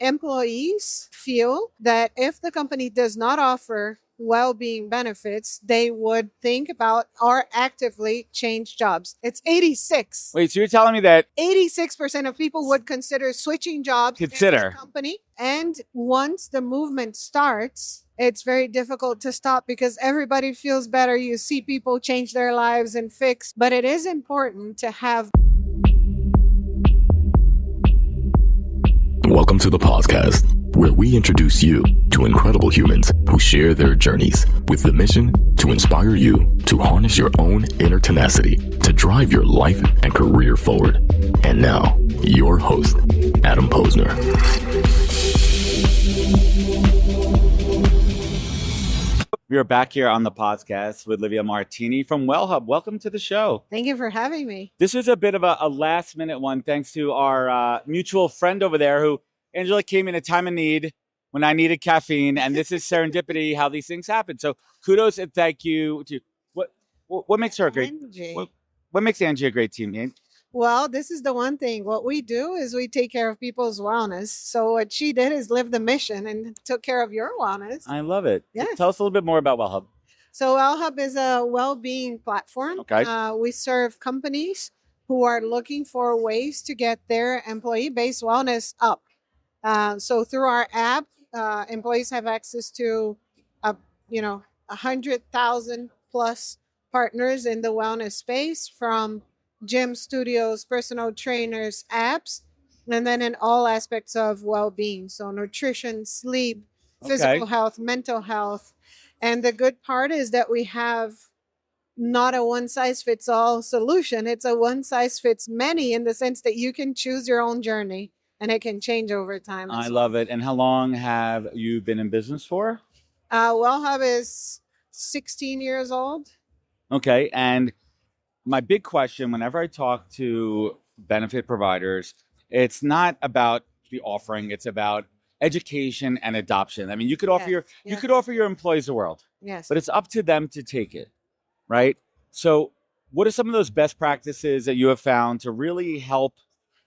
employees feel that if the company does not offer well-being benefits, they would think about or actively change jobs. It's 86. Wait, so you're telling me that 86% of people would consider switching jobs in Consider. the company. And once the movement starts, it's very difficult to stop because everybody feels better. You see people change their lives and fix. But it is important to have. Welcome to the podcast, where we introduce you to incredible humans who share their journeys with the mission to inspire you to harness your own inner tenacity to drive your life and career forward. And now, your host, Adam Posner. we are back here on the podcast with Lívia Martini from Wellhub. Welcome to the show. Thank you for having me. This is a bit of a last minute one, thanks to our mutual friend over there who, Angela, came in a time of need when I needed caffeine. And this is serendipity, how these things happen. So kudos and thank you to what makes her a great, Angie. what makes Angie a great teammate? Well, this is the one thing. What we do is we take care of people's wellness. So what she did is live the mission and took care of your wellness. I love it. Yeah. Tell us a little bit more about Wellhub. So Wellhub is a well-being platform. Okay. We serve companies who are looking for ways to get their employee-based wellness up. So through our app, employees have access to, 100,000 plus partners in the wellness space, from gym studios, personal trainers, apps, and then in all aspects of well-being. So nutrition, sleep, physical health, mental health. And the good part is that we have not a one-size-fits-all solution. It's a one-size-fits-many in the sense that you can choose your own journey and it can change over time. I love it. And how long have you been in business for? Wellhub is 16 years old. Okay. And my big question whenever I talk to benefit providers, it's not about the offering, it's about education and adoption. I mean, you could offer you could offer your employees the world. Yes. But it's up to them to take it, right? So what are some of those best practices that you have found to really help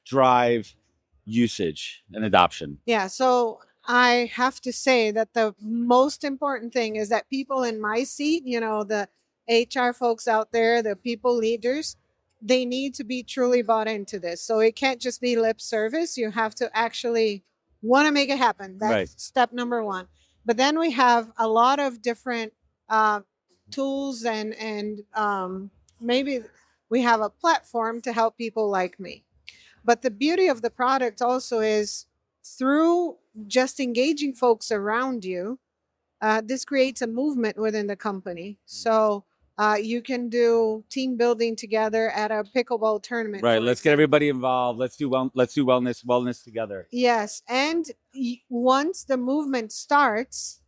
drive usage and adoption? Yeah, so I have to say that the most important thing is that people in my seat, the HR folks out there, the people leaders, they need to be truly bought into this. So it can't just be lip service. You have to actually want to make it happen. That's Right. step number one. But then we have a lot of different tools and maybe we have a platform to help people like me. But the beauty of the product also is through just engaging folks around you, this creates a movement within the company. So you can do team building together at a pickleball tournament. Right. for Let's get example. everybody involved. Let's do wellness together. Yes. And once the movement starts,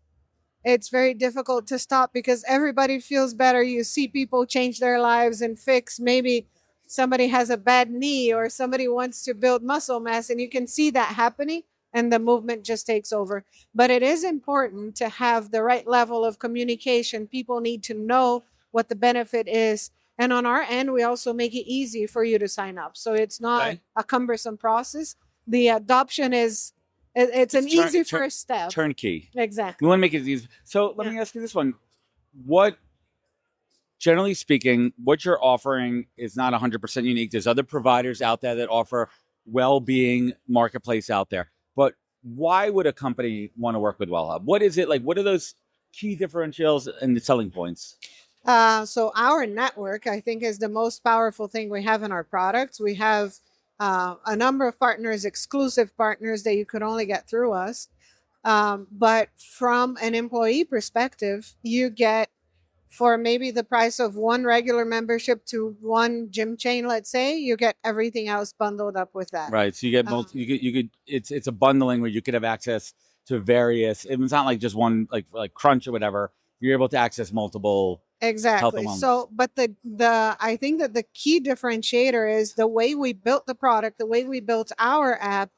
it's very difficult to stop because everybody feels better. You see people change their lives and fix. Maybe somebody has a bad knee or somebody wants to build muscle mass, and you can see that happening and the movement just takes over. But it is important to have the right level of communication. People need to know what the benefit is. And on our end, we also make it easy for you to sign up. So it's not Okay. a cumbersome process. The adoption is, it's an easy first step. Turnkey. Exactly. We want to make it easy. So let me ask you this one. Generally speaking, what you're offering is not 100% unique. There's other providers out there that offer well-being marketplace out there. But why would a company want to work with Wellhub? What is it like? What are those key differentials and the selling points? So our network, I think, is the most powerful thing we have in our products. We have a number of partners, exclusive partners that you could only get through us. But from an employee perspective, you get, for maybe the price of one regular membership to one gym chain, let's say, you get everything else bundled up with that. Right. So you get you could it's a bundling where you could have access to various. It's not like just one like Crunch or whatever. You're able to access multiple. Exactly. So, but the I think that the key differentiator is the way we built the product, the way we built our app,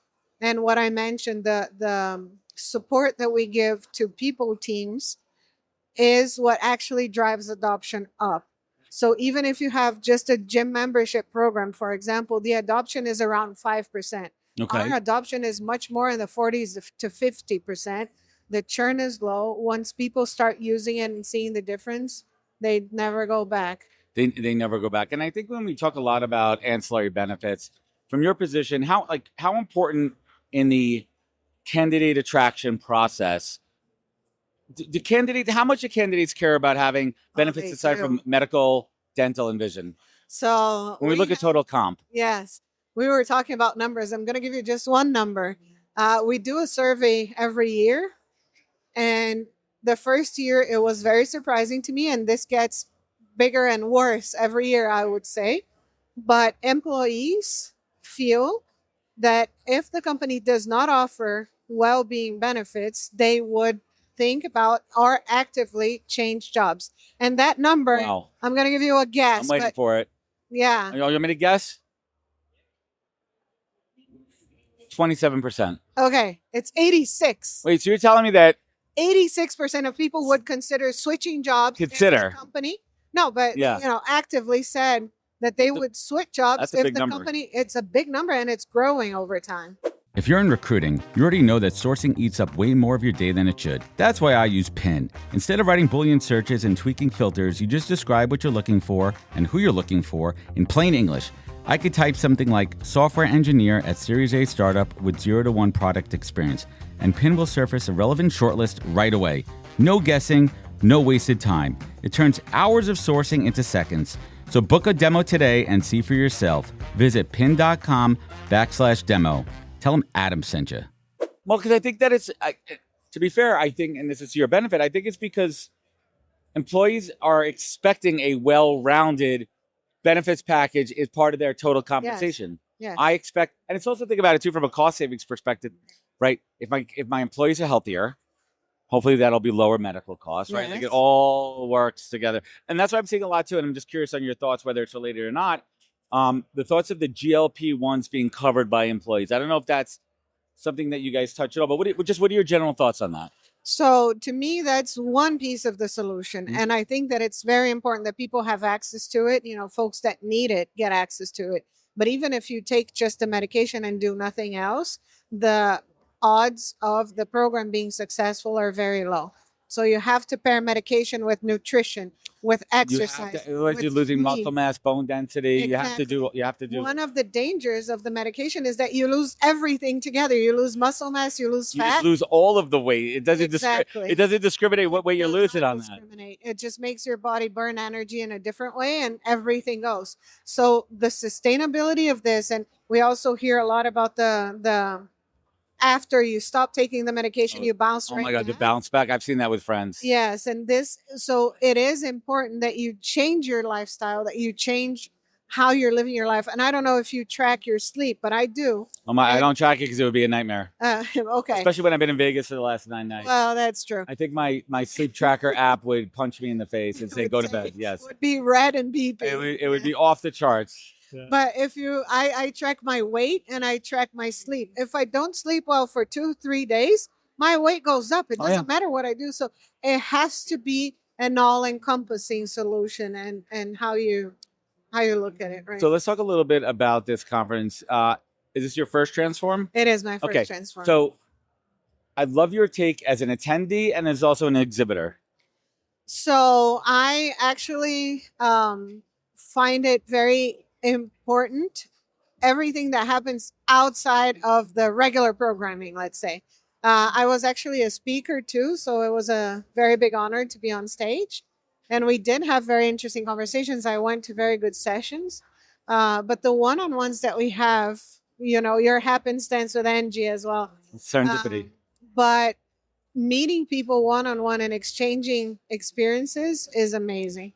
and what I mentioned, the support that we give to people teams is what actually drives adoption up. So even if you have just a gym membership program, for example, the adoption is around 5%. Okay. Our adoption is much more in the 40s to 50%. The churn is low. Once people start using it and seeing the difference, they never go back. They never go back. And I think when we talk a lot about ancillary benefits, from your position, how important in the candidate attraction process how much do candidates care about having benefits aside from medical, dental, and vision? So when we look at total comp. Yes, we were talking about numbers. I'm going to give you just one number. We do a survey every year, and the first year it was very surprising to me, and this gets bigger and worse every year, I would say. But employees feel that if the company does not offer well-being benefits, they would think about or actively change jobs. And that number, Wow. I'm going to give you a guess. I'm waiting for it. Yeah. You want me to guess? 27%. Okay, it's 86. Wait, so you're telling me that 86% of people would consider switching jobs if the company. No, but actively said that they would switch jobs if the company. It's a big number, and it's growing over time. If you're in recruiting, you already know that sourcing eats up way more of your day than it should. That's why I use Pin. Instead of writing Boolean searches and tweaking filters, you just describe what you're looking for and who you're looking for in plain English. I could type something like software engineer at Series A startup with 0 to 1 product experience, and Pin will surface a relevant shortlist right away. No guessing, no wasted time. It turns hours of sourcing into seconds. So book a demo today and see for yourself. Visit pin.com/demo. Tell them Adam sent you. Well, because I think that to be fair, I think, and this is to your benefit, I think it's because employees are expecting a well-rounded benefits package is part of their total compensation. Yes. I expect, and it's also think about it too from a cost savings perspective, right? If my employees are healthier, hopefully that'll be lower medical costs, right? Like it all works together. And that's what I'm seeing a lot too. And I'm just curious on your thoughts, whether it's related or not. The thoughts of the GLP-1s being covered by employees. I don't know if that's something that you guys touch at all, but what are your general thoughts on that? So to me, that's one piece of the solution. Mm-hmm. And I think that it's very important that people have access to it. Folks that need it get access to it. But even if you take just the medication and do nothing else, the odds of the program being successful are very low. So you have to pair medication with nutrition, with exercise. You're losing muscle mass, bone density. Exactly. You have to do. One of the dangers of the medication is that you lose everything together. You lose muscle mass, you lose fat. You just lose all of the weight. It doesn't it doesn't discriminate what weight you're losing on that. It just makes your body burn energy in a different way, and everything goes. So the sustainability of this, and we also hear a lot about the after you stop taking the medication, you bounce right back. Oh my God, the bounce back. I've seen that with friends. Yes. And so it is important that you change your lifestyle, that you change how you're living your life. And I don't know if you track your sleep, but I do. I don't track it because it would be a nightmare. Okay. Especially when I've been in Vegas for the last 9 nights. Well, that's true. I think my sleep tracker app would punch me in the face and say, go to bed. Yes. It would be red and beeping. It would be off the charts. Yeah. But I track my weight and I track my sleep. If I don't sleep well for 2-3 days, my weight goes up. It doesn't matter what I do. So it has to be an all-encompassing solution and how you look at it. Right. So let's talk a little bit about this conference. Is this your first Transform? It is my first Transform. So I'd love your take as an attendee and as also an exhibitor. So I actually find it very important, everything that happens outside of the regular programming, let's say. I was actually a speaker too, so it was a very big honor to be on stage. And we did have very interesting conversations. I went to very good sessions. But the one-on-ones that we have, your happenstance with Angie as well. Serendipity. But meeting people one-on-one and exchanging experiences is amazing.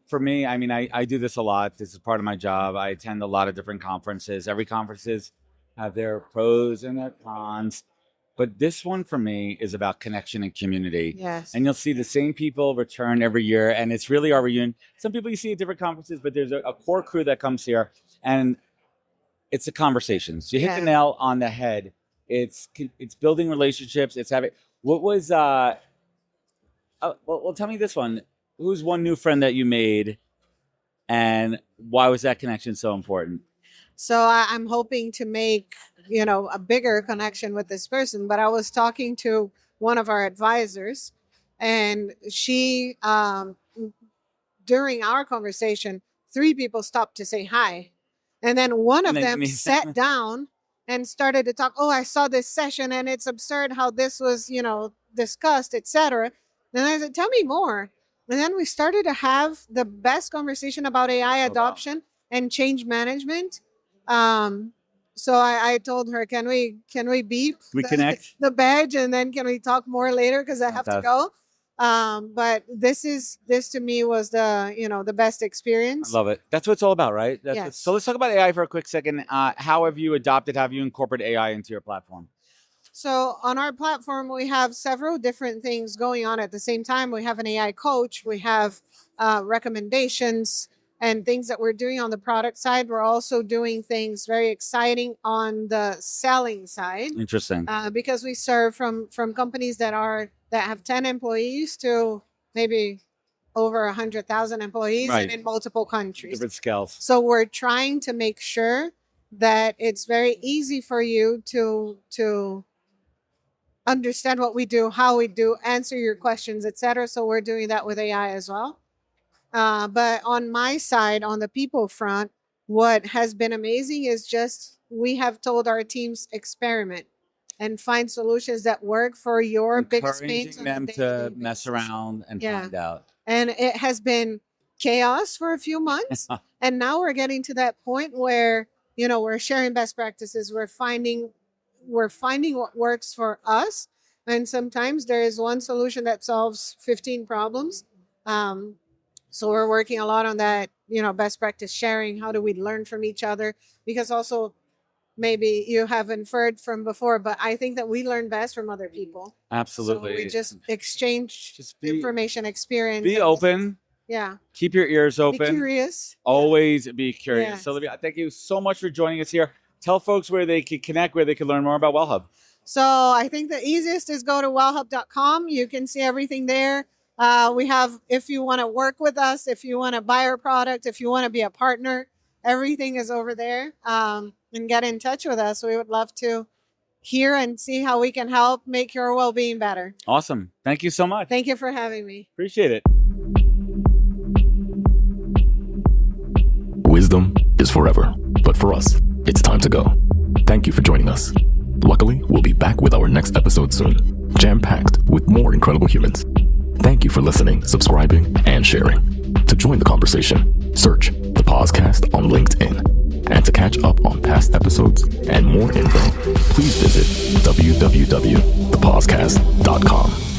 For me, I do this a lot. This is part of my job. I attend a lot of different conferences. Every conferences have their pros and their cons. But this one for me is about connection and community. Yes. And you'll see the same people return every year. And it's really our reunion. Some people you see at different conferences, but there's a core crew that comes here. And it's the conversations. You hit the nail on the head. It's building relationships. It's having, what was, well, tell me this one. Who's one new friend that you made, and why was that connection so important? So I'm hoping to make, a bigger connection with this person. But I was talking to one of our advisors, and she, during our conversation, 3 people stopped to say hi. And then one And of then them sat down and started to talk. Oh, I saw this session and it's absurd how this was, discussed, etc. Then I said, tell me more. And then we started to have the best conversation about AI wow. adoption and change management. So I told her, can we beep We connect. the badge, and then can we talk more later because I have to Fantastic. go. But this to me was the best experience. I love it. That's what it's all about, right? Yes. So let's talk about AI for a quick second. How have you incorporated AI into your platform? So on our platform, we have several different things going on at the same time. We have an AI coach. We have recommendations and things that we're doing on the product side. We're also doing things very exciting on the selling side. Interesting. Because we serve from companies that have 10 employees to maybe over 100,000 employees, Right. and in multiple countries. Different scales. So we're trying to make sure that it's very easy for you to understand what we do, how we do, answer your questions, etc. So we're doing that with AI as well. But on my side, on the people front, what has been amazing is just we have told our teams experiment and find solutions that work for your biggest pains. Encouraging them to mess around and find out. And it has been chaos for a few months. And now we're getting to that point where, we're sharing best practices. We're finding what works for us. And sometimes there is one solution that solves 15 problems. So we're working a lot on that, best practice sharing. How do we learn from each other? Because also, maybe you have inferred from before, but I think that we learn best from other people. Absolutely. So we just exchange information, experience. Be open. Yeah. Keep your ears open. Be curious. Always be curious. Yes. So, Lívia, thank you so much for joining us here. Tell folks where they can connect, where they can learn more about Wellhub. So I think the easiest is go to wellhub.com. You can see everything there. We have, if you want to work with us, if you want to buy our product, if you want to be a partner, everything is over there. And get in touch with us. We would love to hear and see how we can help make your well-being better. Awesome. Thank you so much. Thank you for having me. Appreciate it. Wisdom is forever, but for us, it's time to go. Thank you for joining us. Luckily, we'll be back with our next episode soon, jam-packed with more incredible humans. Thank you for listening, subscribing, and sharing. To join the conversation, search the Podcast on LinkedIn. And to catch up on past episodes and more info, please visit www.thepodcast.com.